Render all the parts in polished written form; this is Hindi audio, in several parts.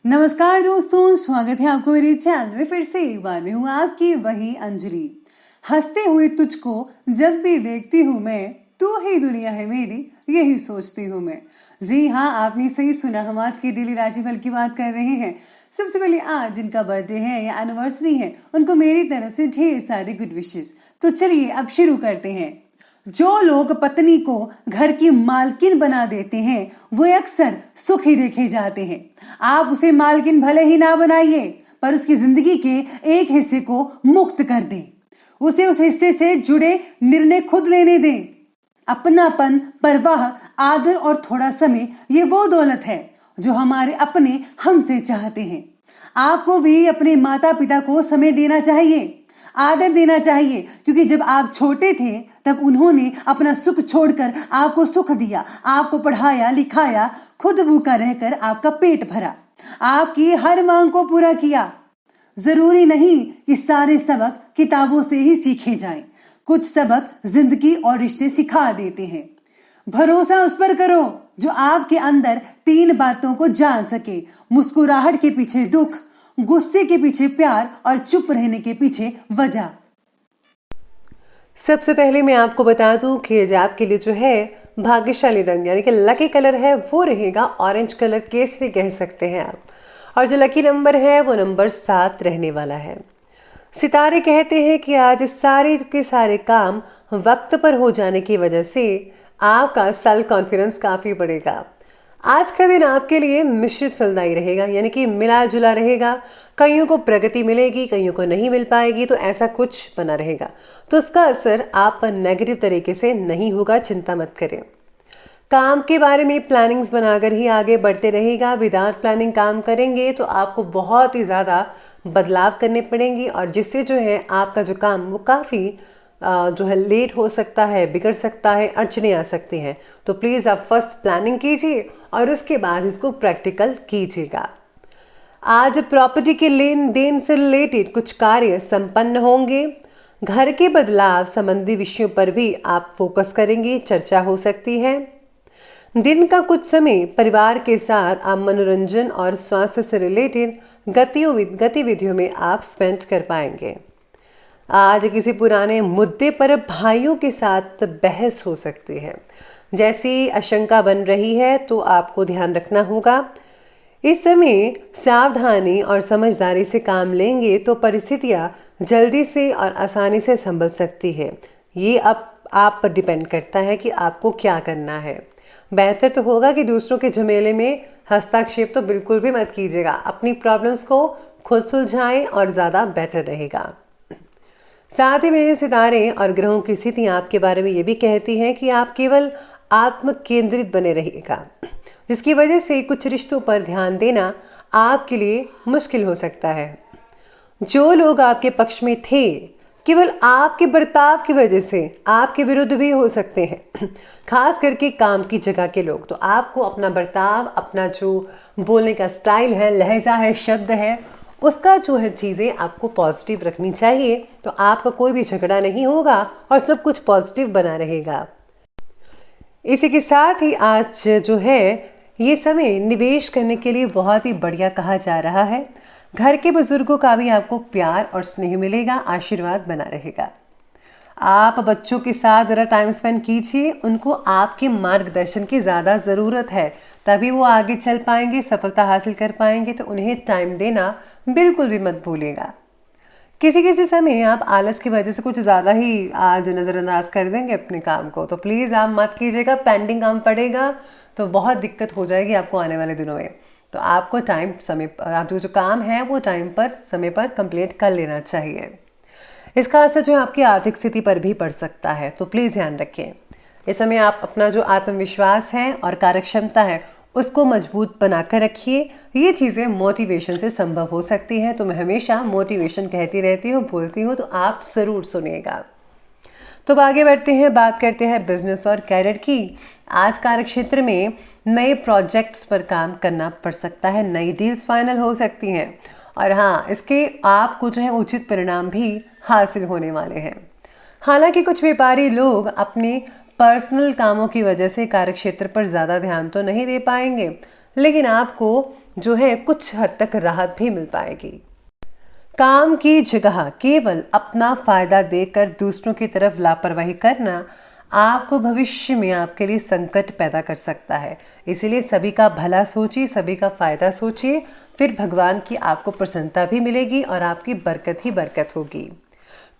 नमस्कार दोस्तों, स्वागत है आपको मेरे चैनल में। फिर से एक बार मैं हूँ आपकी वही अंजलि। हंसते हुए तुझको जब भी देखती हूँ मैं, तू ही दुनिया है मेरी, यही सोचती हूँ मैं। जी हाँ, आपने सही सुना। हम आज की डेली राशिफल की बात कर रहे हैं। सबसे पहले आज जिनका बर्थडे है या एनिवर्सरी है, उनको मेरी तरफ से ढेर सारे गुड विशेस। तो चलिए अब शुरू करते हैं। जो लोग पत्नी को घर की मालकिन बना देते हैं वो अक्सर सुखी देखे जाते हैं। आप उसे मालकिन भले ही ना बनाइए, पर उसकी जिंदगी के एक हिस्से को मुक्त कर दें। उसे उस हिस्से से जुड़े निर्णय खुद लेने दें। अपनापन, परवाह, आदर और थोड़ा समय, ये वो दौलत है जो हमारे अपने हमसे चाहते हैं। आपको भी अपने माता पिता को समय देना चाहिए, आदर देना चाहिए, क्योंकि जब आप छोटे थे तब उन्होंने अपना सुख छोड़कर आपको सुख दिया, आपको पढ़ाया लिखाया, खुद भूखा रहकर आपका पेट भरा, आपकी हर मांग को पूरा किया। जरूरी नहीं कि सारे सबक किताबों से ही सीखे जाएं। कुछ सबक जिंदगी और रिश्ते सिखा देते हैं। भरोसा उस पर करो जो आपके अंदर 3 बातों को जान सके: मुस्कुराहट के पीछे दुख, गुस्से के पीछे प्यार और चुप रहने के पीछे वजह। सबसे पहले मैं आपको बता दूं कि आज आपके लिए जो है भाग्यशाली रंग यानी कि लकी कलर है वो रहेगा ऑरेंज कलर, केसरी कह सकते हैं आप। और जो लकी नंबर है वो नंबर 7 रहने वाला है। सितारे कहते हैं कि आज सारे के सारे काम वक्त पर हो जाने की वजह से आपका सेल्फ कॉन्फिडेंस काफ़ी बढ़ेगा। आज का दिन आपके लिए मिश्रित फलदायी रहेगा, यानी कि मिला जुला रहेगा। कईयों को प्रगति मिलेगी, कईयों को नहीं मिल पाएगी, तो ऐसा कुछ बना रहेगा। तो उसका असर आप पर नेगेटिव तरीके से नहीं होगा, चिंता मत करें। काम के बारे में प्लानिंग्स बनाकर ही आगे बढ़ते रहेगा। विदाउट प्लानिंग काम करेंगे तो आपको बहुत ही ज़्यादा बदलाव करने पड़ेंगे, और जिससे जो है आपका जो काम वो काफ़ी जो है लेट हो सकता है, बिगड़ सकता है, अड़चने आ सकती हैं। तो प्लीज़ आप फर्स्ट प्लानिंग कीजिए और उसके बाद इसको प्रैक्टिकल कीजिएगा। आज प्रॉपर्टी के लेन देन से रिलेटेड कुछ कार्य संपन्न होंगे। घर के बदलाव संबंधी विषयों पर भी आप फोकस करेंगे, चर्चा हो सकती है। दिन का कुछ समय परिवार के साथ आप मनोरंजन और स्वास्थ्य से रिलेटेड गतिविधियों में आप स्पेंड कर पाएंगे। आज किसी पुराने मुद्दे पर भाइयों के साथ बहस हो सकती है, जैसी आशंका बन रही है, तो आपको ध्यान रखना होगा। इस समय सावधानी और समझदारी से काम लेंगे तो परिस्थितियां जल्दी से और आसानी से संभल सकती है। ये अब आप पर डिपेंड करता है कि आपको क्या करना है। बेहतर तो होगा कि दूसरों के झमेले में हस्तक्षेप तो बिल्कुल भी मत कीजिएगा। अपनी प्रॉब्लम्स को खुद सुलझाएं और ज़्यादा बेटर रहेगा। साथ ही में सितारे और ग्रहों की स्थितियां आपके बारे में ये भी कहती हैं कि आप केवल आत्म केंद्रित बने रहिएगा, जिसकी वजह से कुछ रिश्तों पर ध्यान देना आपके लिए मुश्किल हो सकता है। जो लोग आपके पक्ष में थे केवल आपके बर्ताव की वजह से आपके विरुद्ध भी हो सकते हैं, खास करके काम की जगह के लोग। तो आपको अपना बर्ताव, अपना जो बोलने का स्टाइल है, लहजा है, शब्द है, उसका जो है चीज़ें आपको पॉजिटिव रखनी चाहिए। तो आपका कोई भी झगड़ा नहीं होगा और सब कुछ पॉजिटिव बना रहेगा। इसी के साथ ही आज जो है ये समय निवेश करने के लिए बहुत ही बढ़िया कहा जा रहा है। घर के बुजुर्गों का भी आपको प्यार और स्नेह मिलेगा, आशीर्वाद बना रहेगा। आप बच्चों के साथ ज़रा टाइम स्पेंड कीजिए, उनको आपके मार्गदर्शन की ज़्यादा ज़रूरत है, तभी वो आगे चल पाएंगे, सफलता हासिल कर पाएंगे। तो उन्हें टाइम देना बिल्कुल भी मत भूलिएगा। किसी किसी समय आप आलस की वजह से कुछ ज़्यादा ही आज नज़रअंदाज कर देंगे अपने काम को, तो प्लीज़ आप मत कीजिएगा। पेंडिंग काम पड़ेगा तो बहुत दिक्कत हो जाएगी आपको आने वाले दिनों में। तो आपको टाइम समय आप जो काम है वो टाइम पर, समय पर कंप्लीट कर लेना चाहिए। इसका असर जो है आपकी आर्थिक स्थिति पर भी पड़ सकता है, तो प्लीज़ ध्यान रखें। इस समय आप अपना जो आत्मविश्वास है और कार्यक्षमता है उसको मजबूत बनाकर रखिए। ये चीज़ें मोटिवेशन से संभव हो सकती हैं। तो मैं हमेशा मोटिवेशन कहती रहती हूँ, बोलती हूँ, तो आप ज़रूर सुनिएगा। तो अब आगे बढ़ते हैं, बात करते हैं बिजनेस और कैरियर की। आज कार्यक्षेत्र में नए प्रोजेक्ट्स पर काम करना पड़ सकता है, नई डील्स फाइनल हो सकती हैं, और हाँ, इसके आपको जो है उचित परिणाम भी हासिल होने वाले हैं। हालांकि कुछ व्यापारी लोग अपने पर्सनल कामों की वजह से कार्यक्षेत्र पर ज़्यादा ध्यान तो नहीं दे पाएंगे। लेकिन आपको जो है कुछ हद तक राहत भी मिल पाएगी। काम की जगह केवल अपना फायदा देखकर दूसरों की तरफ लापरवाही करना आपको भविष्य में आपके लिए संकट पैदा कर सकता है। इसीलिए सभी का भला सोचिए, सभी का फायदा सोचिए, फिर भगवान की आपको प्रसन्नता भी मिलेगी और आपकी बरकत ही बरकत होगी।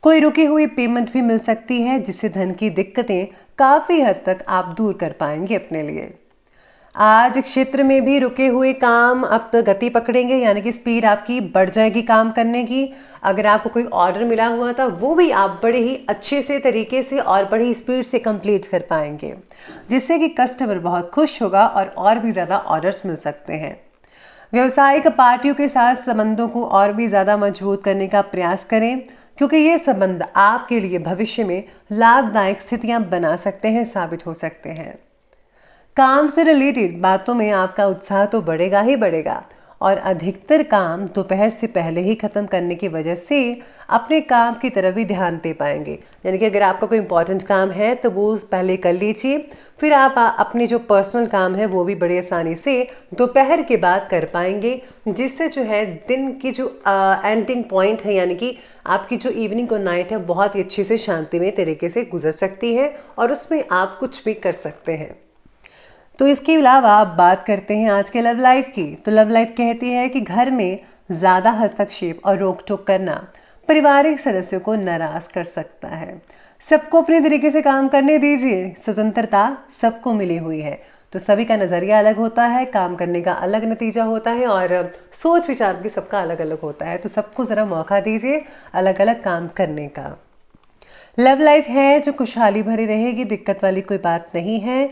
कोई रुकी हुई पेमेंट भी मिल सकती है, जिससे धन की दिक्कतें काफ़ी हद तक आप दूर कर पाएंगे अपने लिए। आज क्षेत्र में भी रुके हुए काम अब तो गति पकड़ेंगे, यानी कि स्पीड आपकी बढ़ जाएगी काम करने की। अगर आपको कोई ऑर्डर मिला हुआ था वो भी आप बड़े ही अच्छे से तरीके से और बड़ी स्पीड से कंप्लीट कर पाएंगे, जिससे कि कस्टमर बहुत खुश होगा और भी ज़्यादा ऑर्डर्स मिल सकते हैं। व्यावसायिक पार्टियों के साथ संबंधों को और भी ज़्यादा मजबूत करने का प्रयास करें, क्योंकि ये संबंध आपके लिए भविष्य में लाभदायक स्थितियां बना सकते हैं, साबित हो सकते हैं। काम से रिलेटेड बातों में आपका उत्साह तो बढ़ेगा ही बढ़ेगा और अधिकतर काम दोपहर से पहले ही खत्म करने की वजह से अपने काम की तरफ भी ध्यान दे पाएंगे। यानी कि अगर आपका कोई इंपॉर्टेंट काम है तो वो पहले कर लीजिए, फिर आप अपने जो पर्सनल काम है वो भी बड़ी आसानी से दोपहर के बाद कर पाएंगे, जिससे जो है दिन की जो एंडिंग पॉइंट है, यानी कि आपकी जो इवनिंग और नाइट है, बहुत ही अच्छे से शांतिमय तरीके से गुजर सकती है और उसमें आप कुछ भी कर सकते हैं। तो इसके अलावा आप बात करते हैं आज के लव लाइफ की। तो लव लाइफ कहती है कि घर में ज़्यादा हस्तक्षेप और रोक टोक करना पारिवारिक सदस्यों को नाराज कर सकता है। सबको अपने तरीके से काम करने दीजिए, स्वतंत्रता सबको मिली हुई है, तो सभी का नज़रिया अलग होता है, काम करने का अलग नतीजा होता है और सोच विचार भी सबका अलग अलग होता है। तो सबको ज़रा मौका दीजिए अलग अलग काम करने का। लव लाइफ है जो खुशहाली भरी रहेगी, दिक्कत वाली कोई बात नहीं है।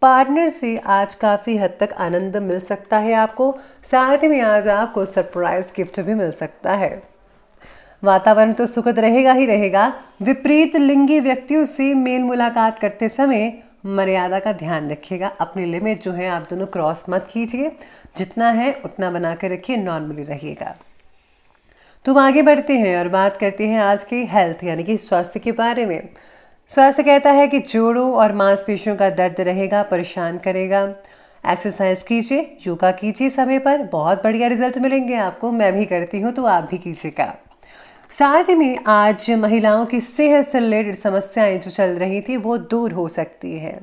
पार्टनर से आज काफ़ी हद तक आनंद मिल सकता है आपको, साथ ही में आज आपको सरप्राइज गिफ्ट भी मिल सकता है। वातावरण तो सुखद रहेगा ही रहेगा। विपरीत लिंगी व्यक्तियों से मेल मुलाकात करते समय मर्यादा का ध्यान रखिएगा। अपनी लिमिट जो है आप दोनों क्रॉस मत कीजिए, जितना है उतना बना के रखिए, नॉर्मली रहिएगा। तो आगे बढ़ते हैं और बात करते हैं आज के हेल्थ यानी कि स्वास्थ्य के बारे में। स्वास्थ्य कहता है कि जोड़ों और मांसपेशियों का दर्द रहेगा, परेशान करेगा। एक्सरसाइज कीजिए, योगा कीजिए समय पर, बहुत बढ़िया रिजल्ट मिलेंगे आपको। मैं भी करती हूँ तो आप भी कीजिएगा। साथ ही में आज महिलाओं की सेहत से रिलेटेड समस्याएं जो चल रही थी वो दूर हो सकती है।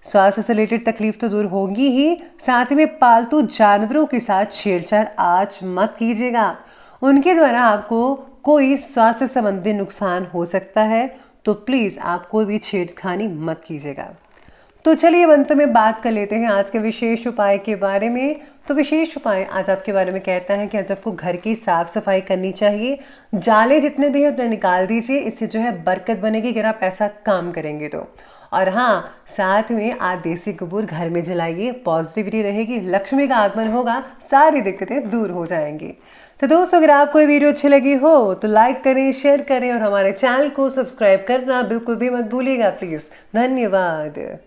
स्वास्थ्य से रिलेटेड तकलीफ तो दूर होगी ही, साथ ही में पालतू जानवरों के साथ छेड़छाड़ आज मत कीजिएगा। उनके द्वारा आपको कोई स्वास्थ्य संबंधी नुकसान हो सकता है, तो प्लीज़ आप कोई भी छेड़खानी मत कीजिएगा। तो चलिए अंत में बात कर लेते हैं आज के विशेष उपाय के बारे में। तो विशेष उपाय आज आपके बारे में कहता है कि आज आपको घर की साफ सफाई करनी चाहिए। जाले जितने भी हैं उतने निकाल दीजिए, इससे जो है बरकत बनेगी अगर आप ऐसा काम करेंगे तो। और हाँ, साथ में आज देसी कपूर घर में जलाइए, पॉजिटिविटी रहेगी, लक्ष्मी का आगमन होगा, सारी दिक्कतें दूर हो जाएंगी। तो दोस्तों, अगर आपको ये वीडियो अच्छी लगी हो तो लाइक करें, शेयर करें और हमारे चैनल को सब्सक्राइब करना बिल्कुल भी मत भूलिएगा प्लीज़। धन्यवाद।